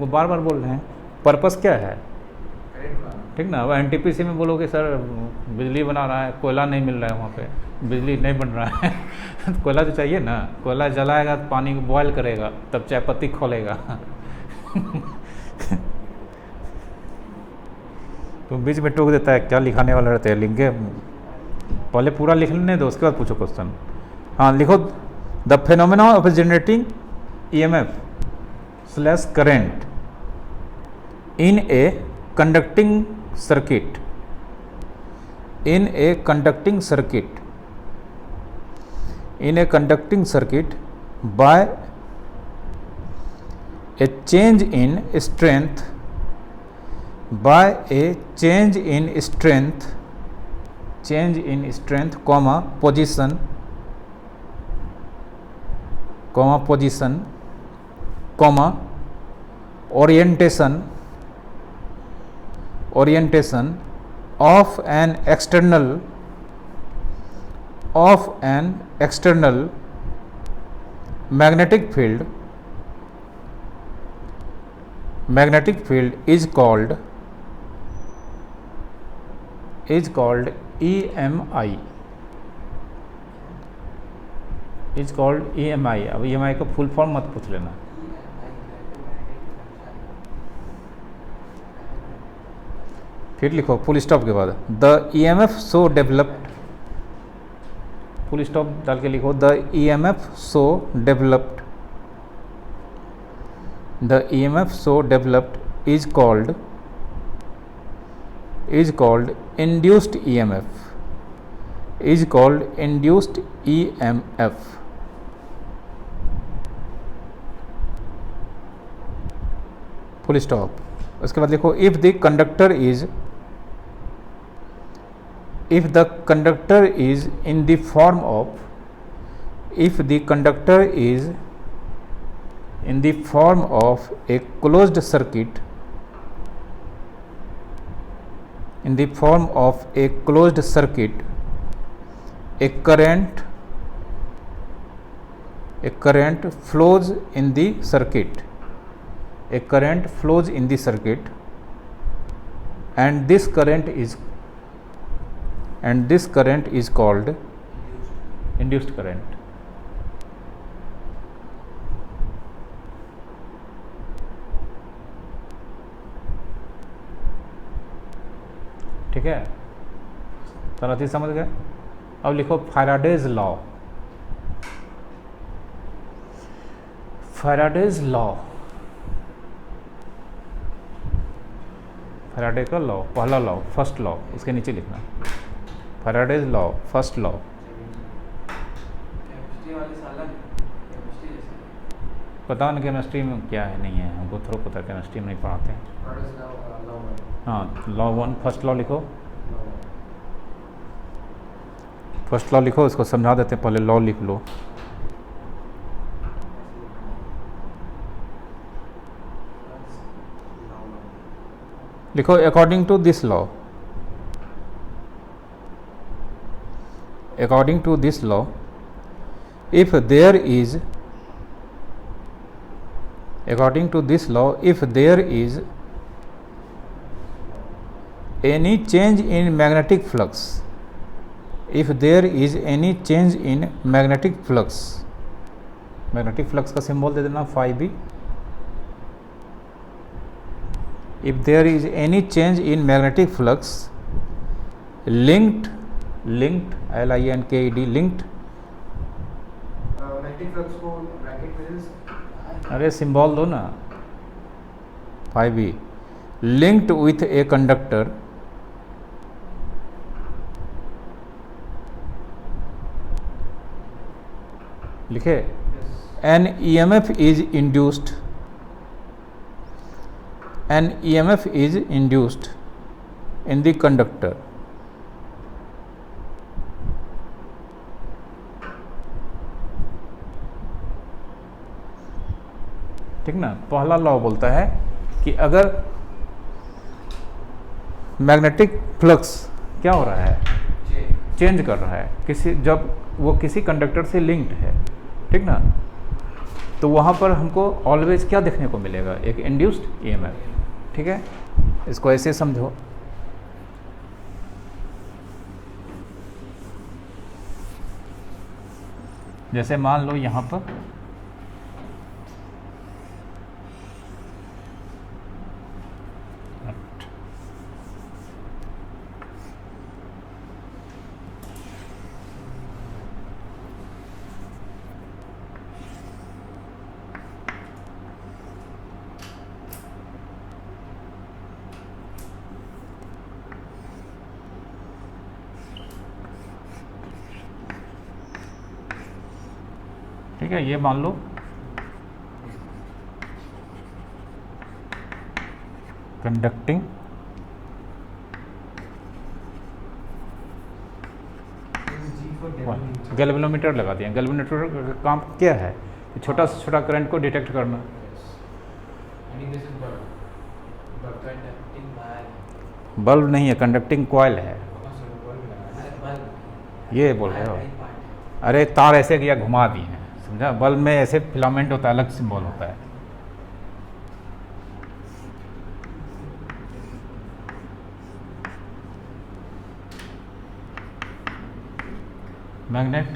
वो बार बार बोल रहे हैं, पर्पस क्या है? ठीक ना। अब NTPC में बोलोगे सर बिजली बना रहा है, कोयला नहीं मिल रहा है, वहाँ पे बिजली नहीं बन रहा है तो कोयला तो चाहिए ना। कोयला जलाएगा तो पानी को बॉयल करेगा, तब चाय पत्ती खोलेगा तो बीच में टोक देता है, क्या लिखाने वाला रहते हैं, लिखेंगे पहले पूरा लिख लेने दो, उसके बाद पूछो क्वेश्चन। हाँ लिखो, the phenomena of generating EMF slash current in A conducting circuit, in a conducting circuit by a change in strength, comma position, comma orientation of an external magnetic field is called EMI, अब EMI का full form मत पूछ लेना। फिर लिखो full stop के बाद, the EMF so developed, full stop डाल के लिखो, the EMF so developed is called induced EMF, full stop. उसके बाद लिखो, if the conductor is in the form of a closed circuit, a current flows in the circuit, and this current is called induced current। ठीक है, सारा चीज समझ गए। अब लिखो फैराडेज लॉ। फैराडेज फैराडे का लॉ, पहला लॉ, फर्स्ट लॉ, उसके नीचे लिखना फैराडेज लॉ, फर्स्ट लॉ। पता नहीं केमिस्ट्री में क्या है, नहीं है, हमको थोड़ा पता, केमिस्ट्री में नहीं पढ़ाते हैं। हाँ, लॉ 1 फर्स्ट लॉ लिखो, फर्स्ट लॉ लिखो, इसको समझा देते हैं, पहले लॉ लिख लो। लिखो, according to this law, if there is any change in magnetic flux, magnetic flux का सिंबल दे देना phi b, if there is any change in magnetic flux linked LINKED linked, magnetic flux को bracket में अरे symbol दो ना 5e linked with a conductor लिखे an EMF is induced in the conductor. ठीक ना, पहला लॉ बोलता है कि अगर मैग्नेटिक फ्लक्स क्या हो रहा है, चेंज कर रहा है किसी, जब वो किसी कंडक्टर से लिंक्ड है, ठीक ना, तो वहाँ पर हमको ऑलवेज क्या देखने को मिलेगा, एक इंड्यूस्ड EMF। ठीक है, इसको ऐसे समझो, जैसे मान लो यहाँ पर ठीक है, ये मान लो कंडक्टिंग गैल्वेनोमीटर लगा दिया। गैल्वेनोमीटर का काम क्या है, छोटा से छोटा करंट को डिटेक्ट करना। बल्ब नहीं है, कंडक्टिंग कॉइल है, ये बोल रहे हो। अरे तार ऐसे किया घुमा दिए हैं, समझा। बल्ब में ऐसे फिलामेंट होता है, अलग सिंबल होता है। मैग्नेट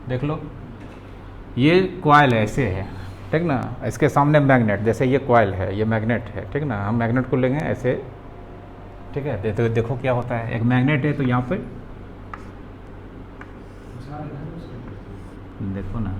देख लो, ये कॉइल ऐसे है, ठीक ना, इसके सामने मैग्नेट, जैसे ये कॉइल है, ये मैग्नेट है, ठीक ना। हम मैग्नेट को लेंगे ऐसे, ठीक है। तो देखो क्या होता है, एक मैग्नेट है तो यहाँ पे देखो ना,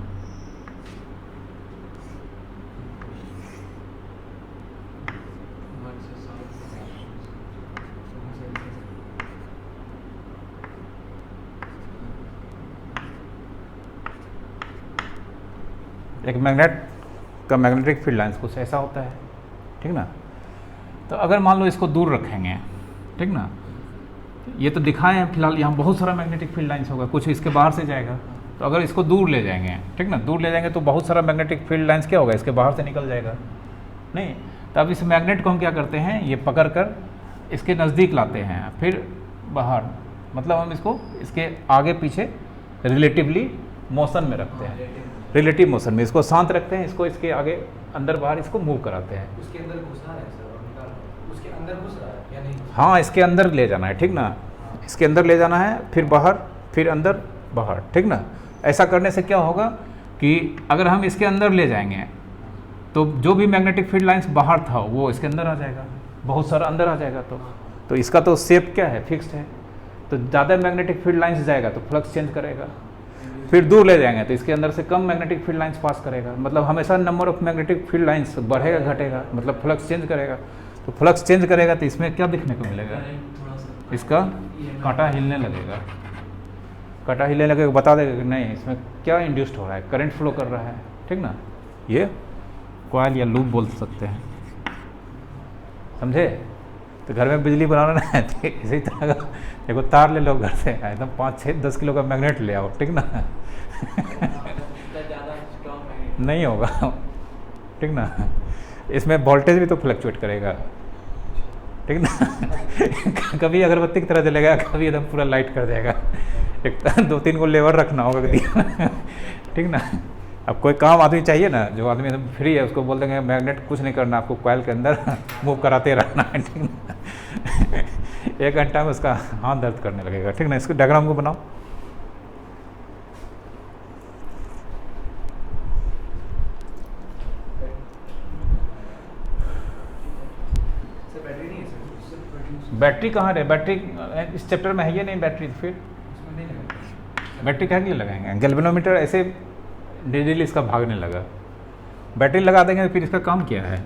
एक मैग्नेट का मैग्नेटिक फील्ड लाइन्स कुछ ऐसा होता है, ठीक ना। तो अगर मान लो इसको दूर रखेंगे, ठीक ना, ये तो दिखाए हैं फिलहाल, यहाँ बहुत सारा मैग्नेटिक फील्ड लाइन्स होगा, कुछ इसके बाहर से जाएगा। तो अगर इसको दूर ले जाएंगे, ठीक ना, दूर ले जाएंगे तो बहुत सारा मैग्नेटिक फील्ड लाइन्स क्या होगा, इसके बाहर से निकल जाएगा नहीं। तो अब इस मैग्नेट को हम क्या करते हैं, ये पकड़ कर इसके नज़दीक लाते हैं, फिर बाहर, मतलब हम इसको इसके आगे पीछे रिलेटिवली मोशन में रखते हैं, रिलेटिव मोशन में इसको शांत रखते हैं, इसको इसके आगे अंदर बाहर इसको मूव कराते हैं। उसके अंदर घुसना है सर, और निकालना, उसके अंदर घुस रहा है या नहीं? हाँ, इसके अंदर ले जाना है, ठीक ना, इसके अंदर ले जाना है, फिर बाहर, फिर अंदर, बाहर, ठीक ना। ऐसा करने से क्या होगा कि अगर हम इसके अंदर ले जाएंगे तो जो भी मैग्नेटिक फील्ड लाइंस बाहर था वो इसके अंदर आ जाएगा, बहुत सारा अंदर आ जाएगा। तो इसका तो शेप क्या है, फिक्स्ड है। तो ज़्यादा मैग्नेटिक फील्ड लाइंस जाएगा तो फ्लक्स चेंज करेगा, फिर दूर ले जाएंगे तो इसके अंदर से कम मैग्नेटिक फील्ड लाइंस पास करेगा, मतलब हमेशा number of magnetic field lines बढ़ेगा घटेगा, मतलब फ्लक्स चेंज करेगा। तो फ्लक्स चेंज करेगा तो इसमें क्या दिखने को मिलेगा, इसका कांटा हिलने लगेगा, कांटा हिलने लगेगा, बता देगा कि नहीं इसमें क्या इंड्यूस्ड हो रहा है, करंट फ्लो कर रहा है, ठीक ना। ये कॉइल या लूप बोल सकते हैं, समझे। तो घर में बिजली बनाना ना है तो इसी तरह का देखो तार ले लो घर से, एकदम 5-6-10 किलो का मैग्नेट ले आओ, ठीक ना। नहीं होगा, ठीक ना। इसमें वोल्टेज भी तो फ्लक्चुएट करेगा, ठीक ना। कभी अगरबत्ती की तरह जलेगा, कभी एकदम पूरा लाइट कर देगा। एक 2-3 को लेवर रखना होगा, ठीक ना। अब कोई काम आदमी चाहिए ना, जो आदमी एकदम फ्री है उसको बोल देंगे मैग्नेट कुछ नहीं करना, आपको कॉइल के अंदर मूव कराते रहना है, ठीक ना। 1 घंटा में उसका हाथ दर्द करने लगेगा, ठीक ना। इसको डायग्राम को बनाओ। सर बैटरी कहाँ रहे? बैटरी इस चैप्टर में है ये नहीं बैटरी, तो फिर इसमें नहीं लगेगा। बैटरी क्या के लिए लगाएंगे? गैल्वेनोमीटर ऐसे डिजिटली इसका भागने लगा, बैटरी लगा देंगे तो फिर इसका काम क्या है?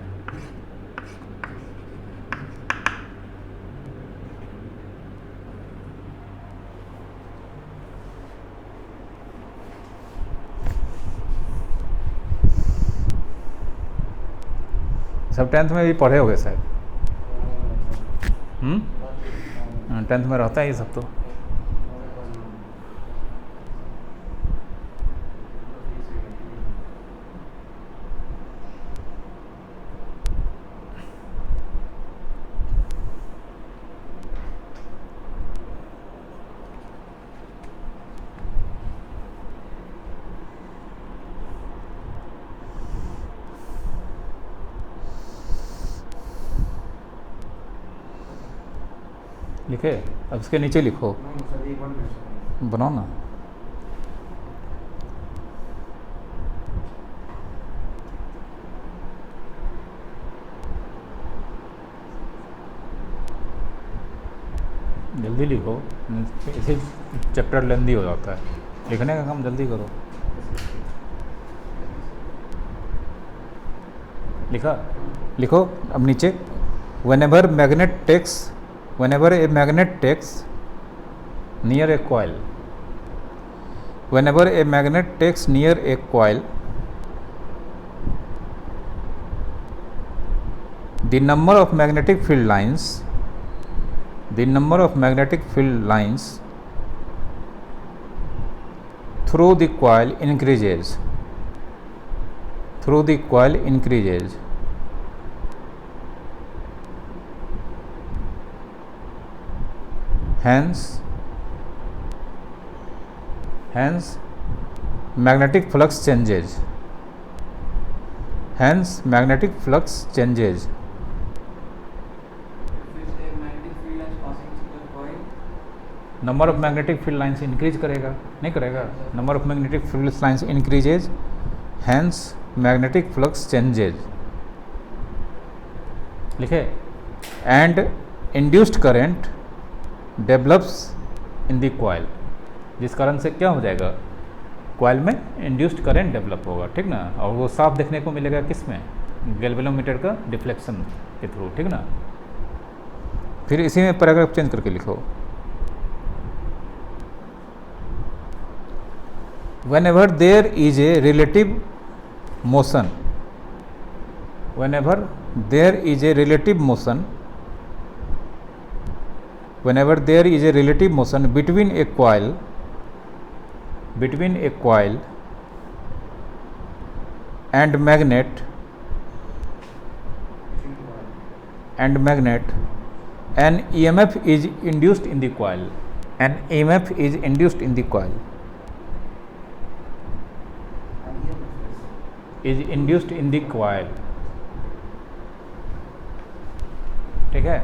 सब 10th में भी पढ़े होगे शायद। 10th में रहता है ये सब तो। लिखे, अब इसके नीचे लिखो, सर एक बार मेंशन बनाओ ना। जल्दी लिखो, इसी चैप्टर लेंदी हो जाता है, लिखने का काम जल्दी करो। लिखा? लिखो अब नीचे। whenever a magnet takes near a coil, whenever a magnet takes near a coil, the number of magnetic field lines through the coil increases. Hence magnetic flux changes. Magnetic field lines passing through the coil, number of magnetic field lines increase करेगा, नहीं करेगा? Number of magnetic field lines increases, hence magnetic flux changes. लिखे? And induced current develops in the coil, जिस कारण से क्या हो जाएगा? कॉइल में इंड्यूस्ड करंट डेवलप होगा, ठीक ना? और वो साफ देखने को मिलेगा किस में? गैल्वेनोमीटर का डिफ्लेक्शन के थ्रू, ठीक ना? फिर इसी में पैराग्राफ चेंज करके लिखो। whenever there is a relative motion, whenever there is a relative motion between a coil and magnet, an EMF is induced in the coil. ठीक है?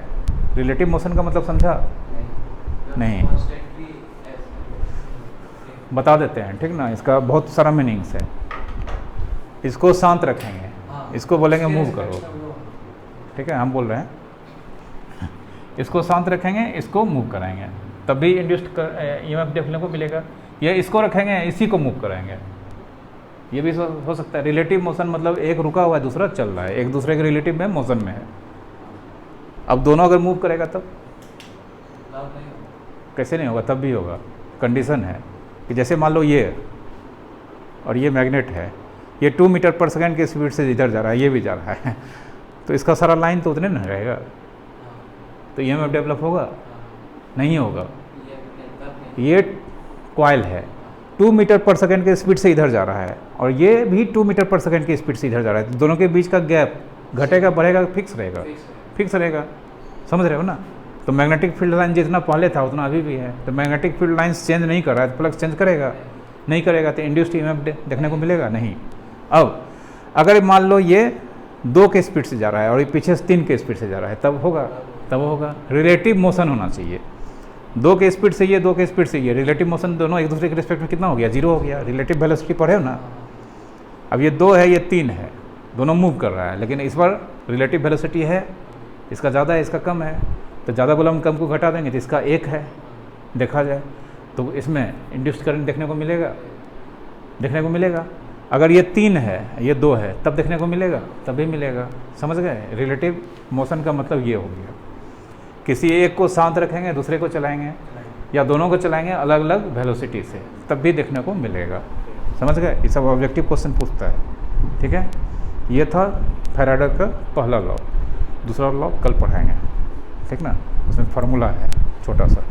रिलेटिव मोशन का मतलब समझा? नहीं, बता देते हैं, ठीक ना? इसका बहुत सारा मीनिंग्स है। इसको शांत रखेंगे, इसको बोलेंगे मूव करो, ठीक है? हम बोल रहे हैं इसको शांत रखेंगे, इसको मूव कराएंगे, तभी इंड्यूस्ड EMF देखने को मिलेगा। या इसको रखेंगे, इसी को मूव कराएंगे, ये भी हो सकता है। रिलेटिव मोशन मतलब एक रुका हुआ है, दूसरा चल रहा है, एक दूसरे के रिलेटिव में मोशन में है। अब दोनों अगर मूव करेगा तब कैसे नहीं होगा? तब भी होगा। कंडीशन है कि जैसे मान लो ये और ये मैग्नेट है, ये 2 मीटर पर सेकंड की स्पीड से इधर जा रहा है, ये भी जा रहा है तो इसका सारा लाइन तो उतने ना रहेगा, तो EMF डेवलप होगा? नहीं होगा। ये कॉइल है, 2 मीटर पर सेकंड की स्पीड से इधर जा रहा है और ये भी 2 मीटर पर सेकंड की स्पीड से इधर जा रहा है, तो दोनों के बीच का गैप घटेगा बढ़ेगा? फिक्स रहेगा। समझ रहे हो ना? तो मैग्नेटिक फील्ड लाइन जितना पहले था उतना अभी भी है। तो मैग्नेटिक फील्ड लाइन्स चेंज नहीं कर रहा है तो फ्लक्स चेंज करेगा? नहीं करेगा, तो इंड्यूस्ड EMF देखने को मिलेगा? नहीं। अब अगर मान लो ये 2 के स्पीड से जा रहा है और ये पीछे से 3 के स्पीड से जा रहा है, तब होगा। रिलेटिव मोशन होना चाहिए। 2 के स्पीड से ये, 2 के स्पीड से ये, रिलेटिव मोशन दोनों एक दूसरे के रिस्पेक्ट में कितना हो गया? 0 हो गया। रिलेटिव वेलोसिटी पढ़े हो ना? अब ये 2 है, ये 3 है, दोनों मूव कर रहा है, लेकिन इस बार रिलेटिव वेलोसिटी है, इसका ज़्यादा है, इसका कम है। तो ज़्यादा गुलाम कम को घटा देंगे तो इसका 1 है देखा जाए, तो इसमें इंड्यूस्ड करंट देखने को मिलेगा। अगर ये 3 है ये 2 है तब देखने को मिलेगा, तभी मिलेगा। समझ गए? रिलेटिव मोशन का मतलब ये हो गया, किसी एक को शांत रखेंगे दूसरे को चलाएंगे या दोनों को चलाएंगे अलग अलग वेलोसिटी से, तब भी देखने को मिलेगा। समझ गए? ये सब ऑब्जेक्टिव क्वेश्चन पूछता है। ठीक है, ये था फैराडे का पहला लॉ। दूसरा लॉ कल पढ़ाएंगे, ठीक ना, उसमें फार्मूला है छोटा सा।